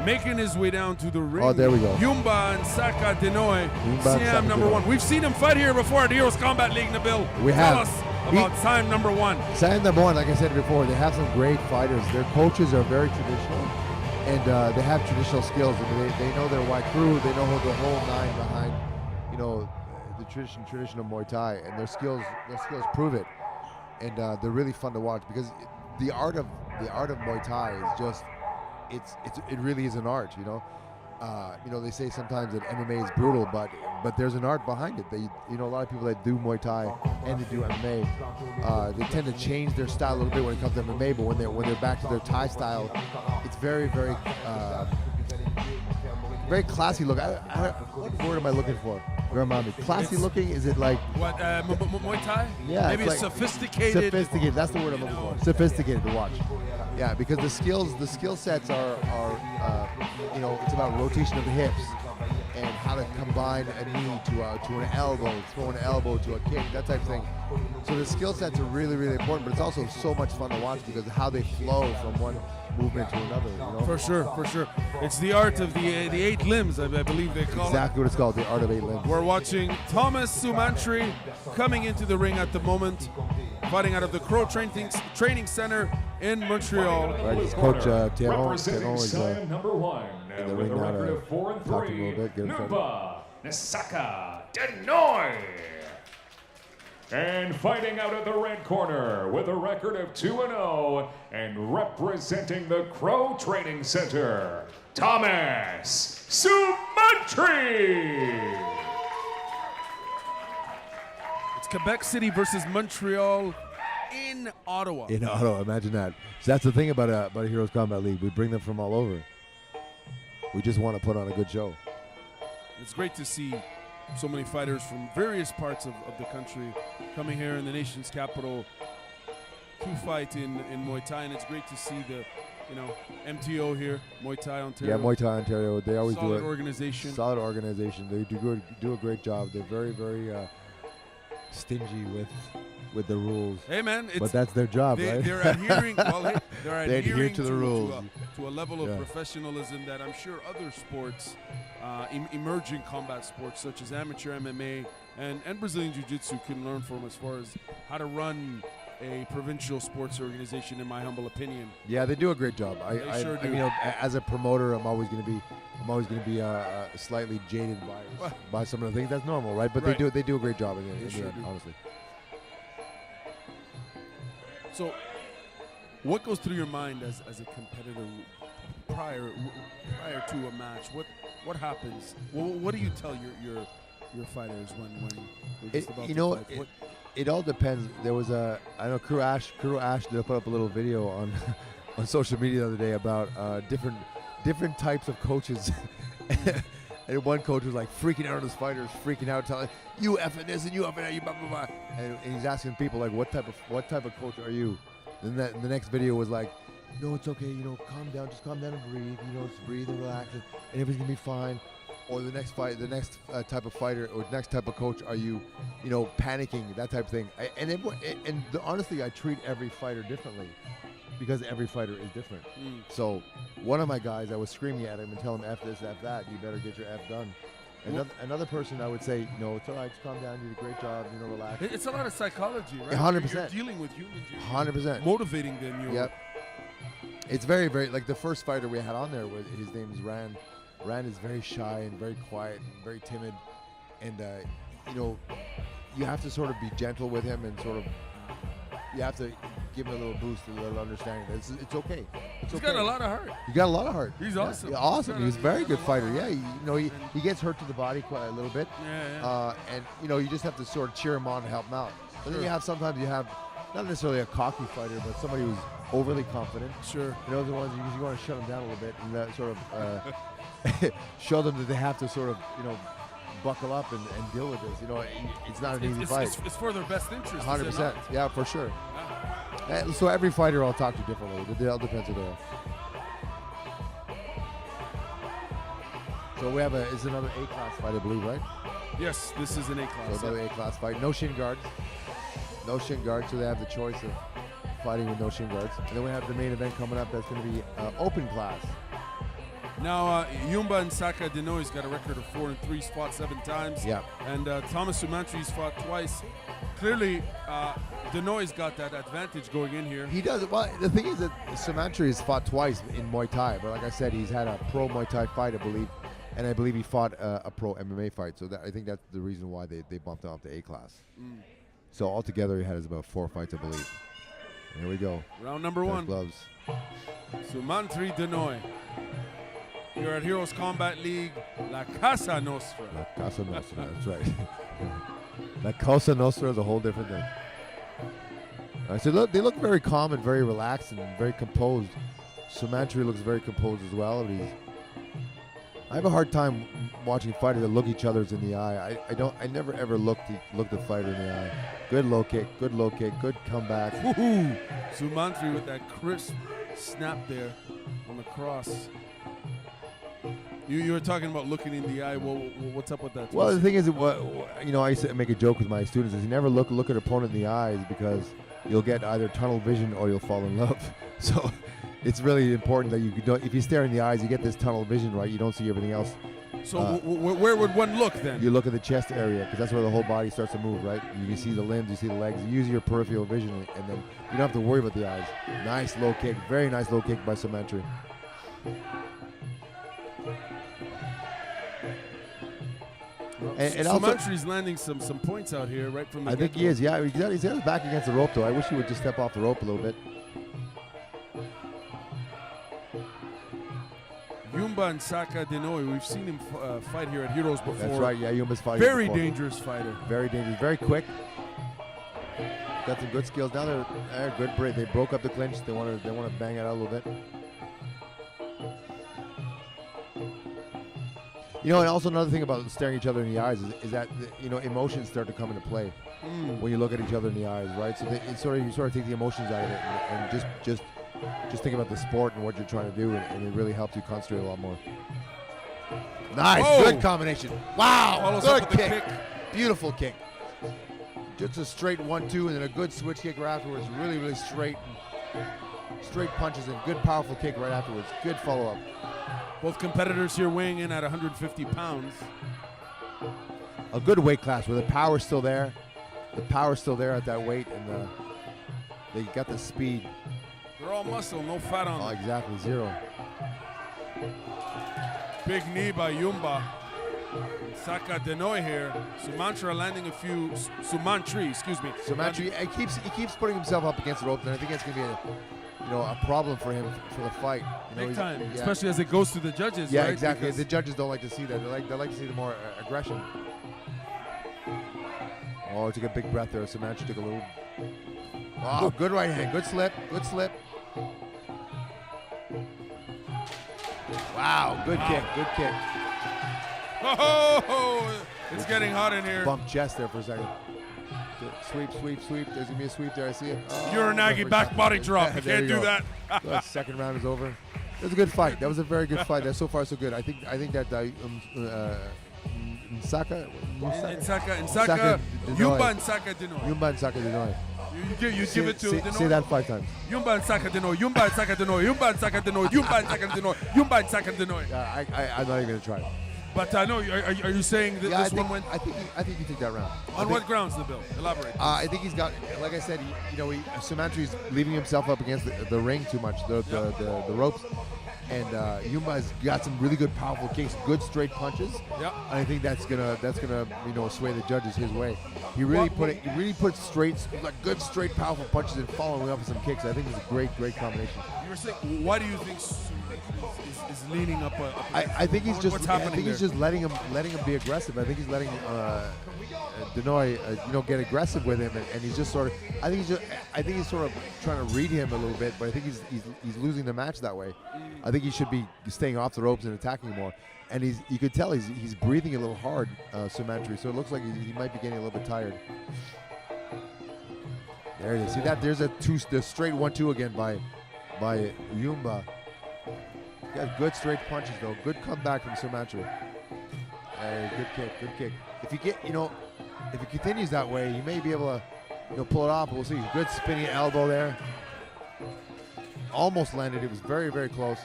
making his way down to the ring. Oh, there we go. Yumba and Saka Denoy, Yumba and CM Saka number Denoy. 1. We've seen him fight here before at the Heroes Combat League, Nabil. We Tell have. us about Sam number 1. Sam number 1, like I said before, they have some great fighters. Their coaches are very traditional, and they have traditional skills. I mean, they know their white crew. They know the whole nine behind, you know, the tradition of Muay Thai, and their skills prove it. And they're really fun to watch because the art of Muay Thai is just it really is an art, you know. They say sometimes that MMA is brutal, but there's an art behind it. A lot of people that do Muay Thai and they do MMA, they tend to change their style a little bit when it comes to MMA. But when they're back to their Thai style, it's very, very, very classy look. What word am I looking for? Remind me. Classy looking? Is it like what? Muay Thai? Yeah. Maybe it's like sophisticated. Sophisticated. That's the word I'm looking for. Sophisticated to watch. Yeah, because the skill sets are it's about rotation of the hips and how to combine a knee to an elbow, throw an elbow to a kick, that type of thing. So the skill sets are really, really important, but it's also so much fun to watch because of how they flow from one movement to another. You know? For sure. It's the art of the 8 limbs, I believe they call exactly what it's called, the art of 8 limbs. We're watching Thomas Sumantri coming into the ring at the moment, fighting out of the Crow Training Center in Montreal. Right, it's Coach Theron is number 1 in the with ring a now record to of 4 and 3. talk to him a little bit, get him Numba Nisaka Denoy. And fighting out of the red corner with a record of 2-0 and representing the Crow Training Center, Thomas Sumantri. It's Quebec City versus Montreal in Ottawa. In Ottawa, imagine that. So that's the thing about a Heroes Combat League. We bring them from all over. We just want to put on a good show. It's great to see so many fighters from various parts of the country coming here in the nation's capital to fight in Muay Thai, and it's great to see the MTO here, Muay Thai Ontario. Yeah, Muay Thai Ontario. They always solid do organization. Solid organization. They do a great job. They're very, very stingy with the rules. Hey man, but that's their job, right? They're adhering. They're adhering to the rules, to a level of professionalism that I'm sure other sports, emerging combat sports such as amateur MMA and Brazilian Jiu-Jitsu can learn from as far as how to run a provincial sports organization, in my humble opinion. Yeah, they do a great job. I sure do. As a promoter, I'm always going to be slightly jaded by some of the things. That's normal, right? But they do a great job in the end, honestly. So, what goes through your mind as a competitor prior to a match? What happens? What do you tell your fighters when they're just about to fight? It all depends. There was I know Crew Ash did put up a little video on social media the other day about different types of coaches. And one coach was like freaking out on his fighters, freaking out, telling you effing this and you effing that, you blah blah blah. And he's asking people like, what type of coach are you? Then the next video was like, no, it's okay, calm down, just calm down and breathe, just breathe and relax, and everything's gonna be fine. Or the next type of fighter or next type of coach, are you, panicking, that type of thing. Honestly, I treat every fighter differently because every fighter is different. So one of my guys, I was screaming at him and telling him F this, F that, you better get your F done. Another person, I would say, it's all right, just calm down, you did a great job, relax. It's a lot of psychology, right? 100%. You're dealing with humans. 100%. Motivating them. Yep. It's very, very, like the first fighter we had on there, his name is Rand. Rand is very shy and very quiet and very timid. And, you have to sort of be gentle with him and sort of, you have to give him a little boost, a little understanding. It's okay. He's got a lot of heart. He got a lot of heart. He's awesome. Yeah, awesome. He's a very good fighter. Yeah, he gets hurt to the body quite a little bit. Yeah. And you just have to sort of cheer him on and help him out. But then sometimes you have not necessarily a cocky fighter, but somebody who's overly confident. Sure. The ones you want to shut them down a little bit and that sort of show them that they have to sort of buckle up and deal with this. It's not an easy fight. It's for their best interest. 100%. Yeah, for sure. So every fighter I'll talk to differently. It all depends who they are. So we have it's another A-class fight, I believe, right? Yes, this is an A-class. So another A-class fight. No shin guards. No shin guards, so they have the choice of fighting with no shin guards. And then we have the main event coming up that's going to be open class. Now, Yumba and Saka Denoy's got a record of 4-3. He's fought 7 times. Yeah. And Thomas Sumantri's fought twice. Clearly, Denoy's got that advantage going in here. He does. Well, the thing is that Sumantri has fought twice in Muay Thai, but like I said, he's had a pro Muay Thai fight, I believe, and I believe he fought a pro MMA fight. So I think that's the reason why they bumped him up to A class. So altogether, he has about 4 fights, I believe. Here we go. Round number 1. Gloves. Sumantri Denoy. You're at Heroes Combat League, La Casa Nostra. La Casa Nostra, that's right. La Casa Nostra is a whole different thing. So look, they look very calm and very relaxed and very composed. Sumantri looks very composed as well. But I have a hard time watching fighters that look each other's in the eye. I never ever look the fighter in the eye. Good low kick, good comeback. Woohoo! Sumantri with that crisp snap there on the cross. You were talking about looking in the eye. What's up with that? Well, the thing is, I used to make a joke with my students is you never look an opponent in the eyes because you'll get either tunnel vision or you'll fall in love. So it's really important that you don't. If you stare in the eyes, you get this tunnel vision, right? You don't see everything else. So where would one look then? You look at the chest area because that's where the whole body starts to move, right? You see the limbs, you see the legs. You use your peripheral vision, and then you don't have to worry about the eyes. Nice low kick, very nice low kick by Sumantri. And Sumantri's landing some points out here right from the I think he is, yeah. He's got his back against the rope, though. I wish he would just step off the rope a little bit. Yumba and Saka Denoy, we've seen him fight here at Heroes before. That's right, yeah. Yumba's fighting Very before. dangerous fighter. Very dangerous, very quick. Got some good skills. Now they're good break. They broke up the clinch. They want to bang it out a little bit. And also another thing about staring each other in the eyes is that emotions start to come into play when you look at each other in the eyes, right? So you sort of take the emotions out of it and just think about the sport and what you're trying to do, and it really helps you concentrate a lot more. Nice, good combination. Wow, good kick. Beautiful kick. Just a straight 1-2 and then a good switch kick right afterwards. Really, really straight punches and good powerful kick right afterwards. Good follow-up. Both competitors here weighing in at 150 pounds. A good weight class where the power's still there. The power's still there at that weight, and they got the speed. They're all muscle, no fat on them. Oh, exactly, zero. Big knee by Yumba. Saka Denoy here. Sumantri, excuse me. Sumantri, he keeps putting himself up against the ropes, and I think that's going to be a problem for him for the fight. Big time, especially as it goes to the judges. Yeah, right? exactly. Because the judges don't like to see that. They like to see the more aggression. Oh, took a big breath there. Sumantri took a little. Oh, good right hand. Good slip. Wow, good kick. Oh, it's getting hot in here. Bump chest there for a second. Sweep. There's going to be a sweep there. I see it. Oh, Uranagi back body drop. You can't do that. The second round is over. It was a good fight. That was a very good fight. So far, so good. I think that Saka, Yumba and Saka Denoy. You give it to Denoy. Say that 5 times. Yumba and Saka Denoy. Yumba and Saka Denoy. Yumba and Saka Denoy. Yumba and Saka Denoy. Yumba and Saka Denoy. I'm not even going to try. But I know. Are you saying that this one went? I think you take that round. On what grounds, the bill? Elaborate. I think he's got, like I said, Sumantri's leaving himself up against the ring too much, the ropes, and Yumba's got some really good, powerful kicks, good straight punches. Yeah. And I think that's gonna sway the judges his way. He really put straight, like good straight, powerful punches and following up with some kicks. I think it's a great combination. You were saying, why do you think is leaning up? I think he's just. What's I think he's just letting him be aggressive. I think he's letting Denoy, get aggressive with him, and he's just sort of. I think he's sort of trying to read him a little bit, but I think he's losing the match that way. I think he should be staying off the ropes and attacking more. And you could tell he's breathing a little hard, Sumantri. So it looks like he might be getting a little bit tired. There it is. See that? There's the straight 1-2 again by Yumba. Got good straight punches though. Good comeback from Sumantri. Good kick. If he continues that way, he may be able to pull it off. We'll see. Good spinning elbow there. Almost landed. It was very, very close.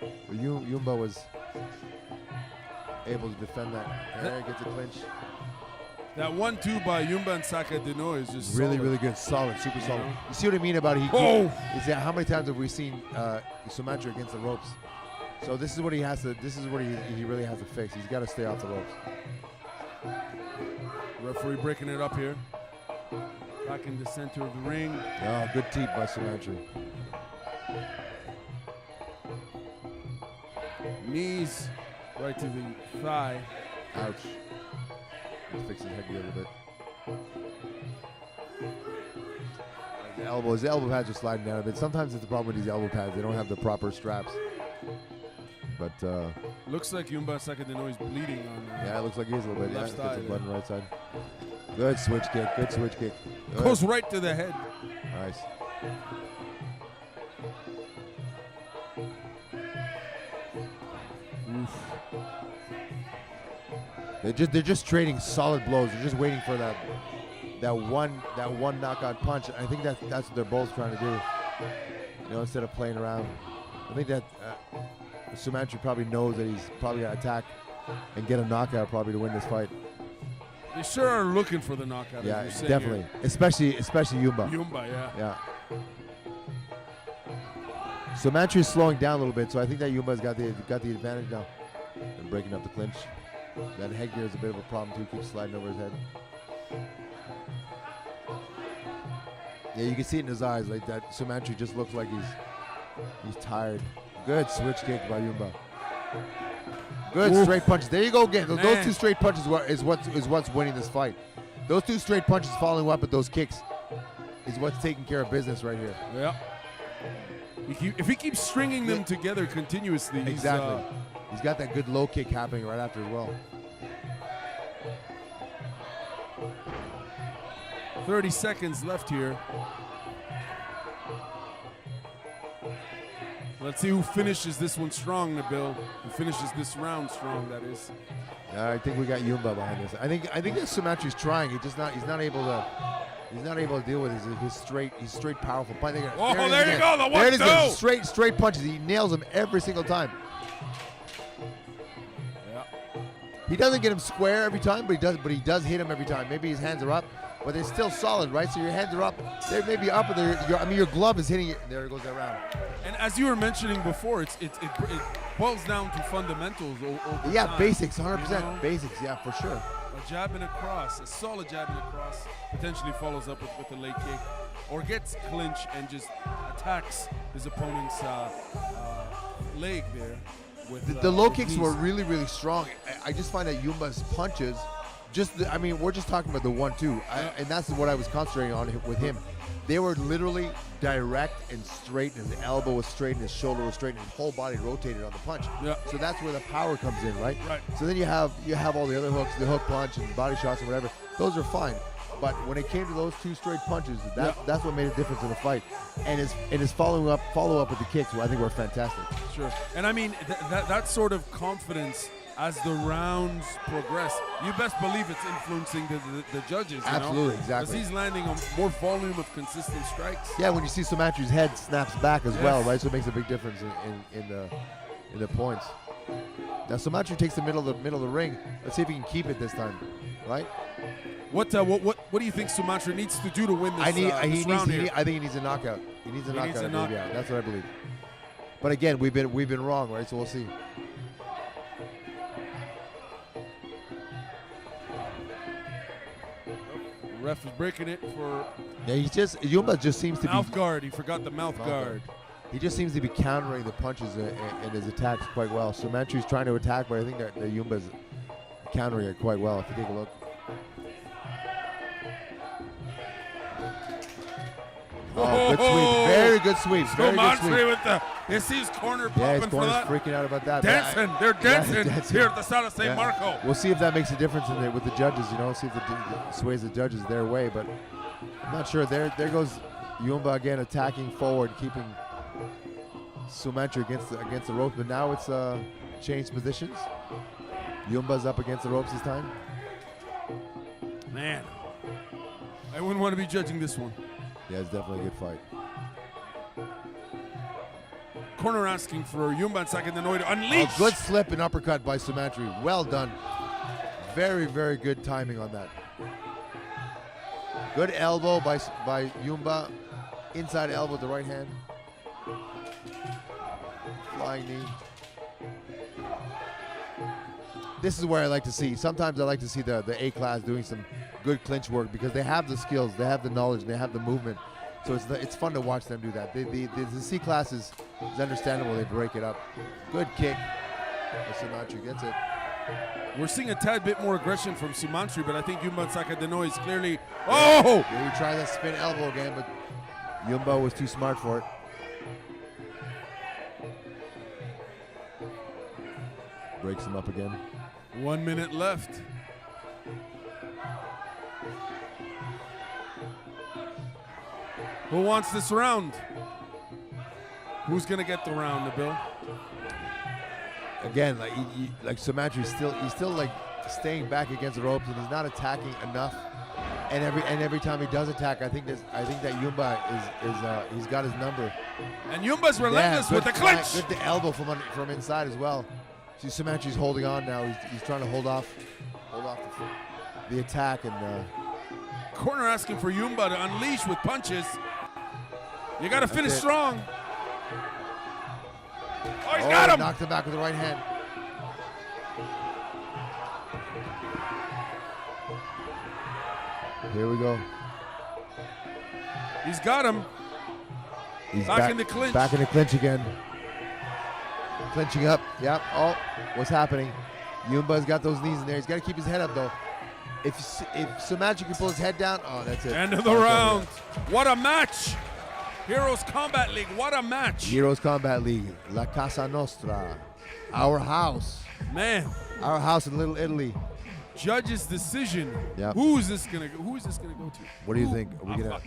But Yumba was able to defend that. There, gets a clinch. That 1-2 by Yumba and Sakadeno is just Really, solid. really good. Solid, super solid. You see what I mean about is that how many times have we seen Sumatra against the ropes? So this is what he has to. This is what he really has to fix. He's got to stay off the ropes. Referee breaking it up here. Back in the center of the ring. Oh, good teep by Sumatra. Knees right to the thigh. Ouch. Let's fix his headgear a little bit. His elbow pads are sliding down a bit. Sometimes it's the problem with these elbow pads. They don't have the proper straps. But looks like Yumba Sakadeno is bleeding on yeah, it looks like he is a little bit. left Yeah, side, gets a blood on the yeah. right side. Good switch kick. Good switch kick. Good. Goes right to the head. Nice. Oof. They're just trading solid blows. They're just waiting for that one knockout punch. I think that's what they're both trying to do. You know, instead of playing around. I think that Sumatra probably knows that he's probably gonna attack and get a knockout probably to win this fight. They sure are looking for the knockout. Yeah, as you're saying definitely. here. Especially Yumba. Yumba, yeah. Yeah. Sumatra is slowing down a little bit, so I think that Yumba's got the advantage now. And breaking up the clinch. That headgear is a bit of a problem too. Keeps sliding over his head. Yeah, you can see it in his eyes. Like that, Sumatra just looks like he's tired. Good switch kick by Yumba. Good straight punches. There you go again. Those two straight punches is what's winning this fight. Those two straight punches following up with those kicks is what's taking care of business right here. Yeah. If he keeps stringing them together continuously, exactly. He's got that good low kick happening right after as well. 30 seconds left here. Let's see who finishes this one strong, Nabil. Who finishes this round strong, that is. I think we got Yumba behind this. I think that Sumatra's trying. He's not able to deal with his straight powerful punch. Oh, there you go, the 1-2. There it is, straight punches. He nails them every single time. Yeah. He doesn't get him square every time, but he does hit him every time. Maybe his hands are up, but they're still solid, right? So your hands are up. They may be up, but your glove is hitting it. There it goes that round. And as you were mentioning before, it boils down to fundamentals over Yeah, time, basics, 100%. you know? Basics, yeah, for sure. A jab and a cross, a solid jab and a cross, potentially follows up with a leg kick, or gets clinch and just attacks his opponent's leg there. With the low with kicks knees. were really, really strong. I just find that Yumba's punches, we're just talking about the 1-2, and that's what I was concentrating on with him. They were literally direct and straight, and his elbow was straight, and his shoulder was straight, and his whole body rotated on the punch. Yeah. So that's where the power comes in, right? Right. So then you have all the other hooks, the hook punch and body shots and whatever. Those are fine. But when it came to those two straight punches, that's what made a difference in the fight. And his follow up with the kicks, I think were fantastic. Sure. And I mean, that sort of confidence as the rounds progress, you best believe it's influencing the judges. Absolutely, you know? exactly. Because he's landing on more volume of consistent strikes. Yeah, when you see Sumatra's head snaps back as well, right? So it makes a big difference in the points. Now Sumatra takes the middle of the ring. Let's see if he can keep it this time, right? What do you think Sumatra needs to do to win this, round here? I think he needs a knockout. He needs a knockout. knockout. Yeah, that's what I believe. But again, we've been wrong, right? So we'll see. Ref is breaking it for Yumba just seems to mouth be guard. He forgot the mouth guard. He just seems to be countering the punches and his attacks quite well. Sumatra's trying to attack, but I think that Yumba's countering it quite well. If you take a look. Oh, good sweep. Very good sweep. Very good sweep. with the, you see his corner popping Yeah, his for corner's that. freaking out about that. Dancing. They're dancing dancing. here at the South of St. Yeah. Marco. We'll see if that makes a difference in there with the judges, see if it sways the judges their way, but I'm not sure. There goes Yumba again attacking forward, keeping Sumatra against the ropes, but now it's changed positions. Yumba's up against the ropes this time. Man, I wouldn't want to be judging this one. Yeah, it's definitely a good fight. Corner asking for Yumba and Sakadenoy to unleash. A good slip and uppercut by Sumantri. Well done. Very, very good timing on that. Good elbow by Yumba. Inside elbow with the right hand. Flying knee. This is where I like to see. Sometimes I like to see the A-class doing some good clinch work because they have the skills, they have the knowledge, they have the movement. So it's fun to watch them do that. The C-class is understandable. They break it up. Good kick. Sumantri gets it. We're seeing a tad bit more aggression from Sumantri, but I think Yumba Sakadenoy is clearly... Oh! Here he tries that spin elbow again, but Yumba was too smart for it. Breaks him up again. 1 minute left. Who wants this round? Who's gonna get the round, Nabil? Again, like Sumantri, he's still like staying back against the ropes, and he's not attacking enough. And every time he does attack, I think that Yumba is he's got his number. And Yumba's relentless with the clinch. Good the elbow from inside as well. See, Sumantri's holding on now. He's trying to hold off the attack, and Corner asking for Yumba to unleash with punches. You got to finish strong. Oh, he's got him. Knocked him back with the right hand. Here we go. He's got him. He's back in the clinch. Back in the clinch again. Clinching up. Yep. Oh, what's happening? Yumba's got those knees in there. He's got to keep his head up, though. If Sumantri can pull his head down, oh, that's it. End of the round. What a match. Heroes Combat League, what a match. Heroes Combat League, La Casa Nostra, our house. Man. Our house in Little Italy. Judge's decision. Yep. Who is this gonna go to? What do you think? Are we gonna?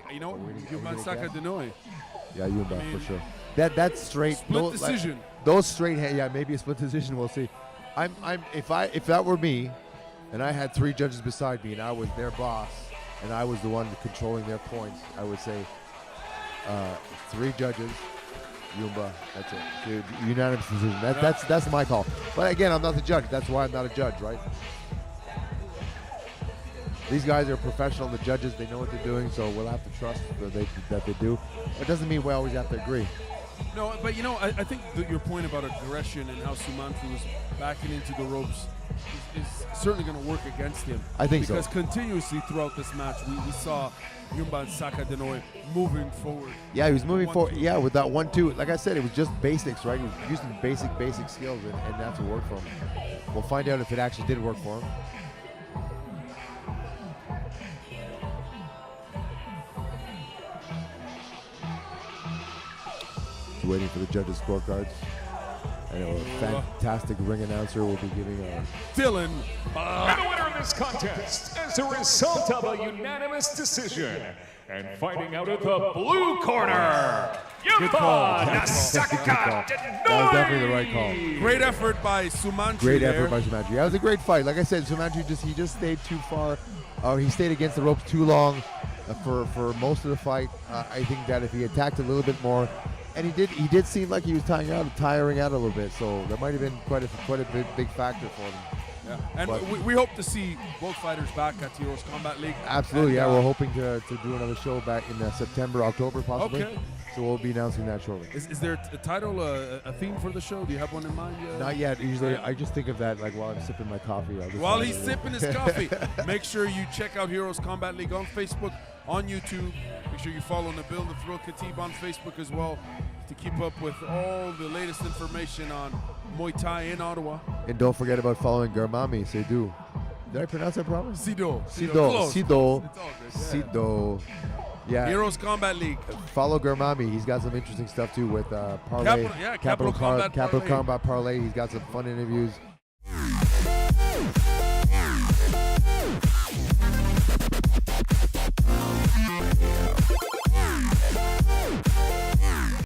Yumba Sakadenoy. Yeah, Yumba for sure. That's straight. Split decision. Like, those straight hands. Yeah, maybe a split decision. We'll see. If that were me, and I had 3 judges beside me, and I was their boss, and I was the one controlling their points, I would say 3 judges, Yumba. That's it. Dude, unanimous decision. That's my call. But again, I'm not the judge. That's why I'm not a judge, right? These guys are professional. The judges, they know what they're doing, so we'll have to trust that they do. It doesn't mean we always have to agree. No, but I think that your point about aggression and how Sumantri was backing into the ropes is certainly going to work against him. I think so. Because continuously throughout this match, we saw Yumba and Sakadenoy moving forward. Yeah, he was moving forward. Yeah, with that 1-2. Like I said, it was just basics, right? He was using basic skills, and that's what worked for him. We'll find out if it actually did work for him. Waiting for the judges' scorecards. And a fantastic ring announcer will be giving a... Dylan. And the winner of this contest, as a result of a unanimous decision, and fighting out of the blue corner, Yumba Sakadenoy. That was definitely the right call. Great effort by Sumantri. Great effort by Sumantri. That was a great fight. Like I said, Sumantri just stayed too far. He stayed against the ropes too long for most of the fight. I think that if he attacked a little bit more, and he did seem like he was tiring out a little bit, so that might have been quite a big factor for him. Yeah, and we hope to see both fighters back at Heroes Combat League. Absolutely, and, we're hoping to do another show back in September, October possibly. Okay. So we'll be announcing that shortly. Is there a title, a theme for the show? Do you have one in mind yet? Not yet. Usually I just think of that like while I'm sipping my coffee. While he's sipping his coffee, make sure you check out Heroes Combat League on Facebook, on YouTube. Make sure you follow Nabil the Thrill Khatib on Facebook as well to keep up with all the latest information on Muay Thai in Ottawa. And don't forget about following Garmami Seydou. Did I pronounce that properly? Sido. Sido. Yeah. Heroes Combat League. Follow Garmami. He's got some interesting stuff too with Parlay. Capital Combat Parlay. He's got some fun interviews.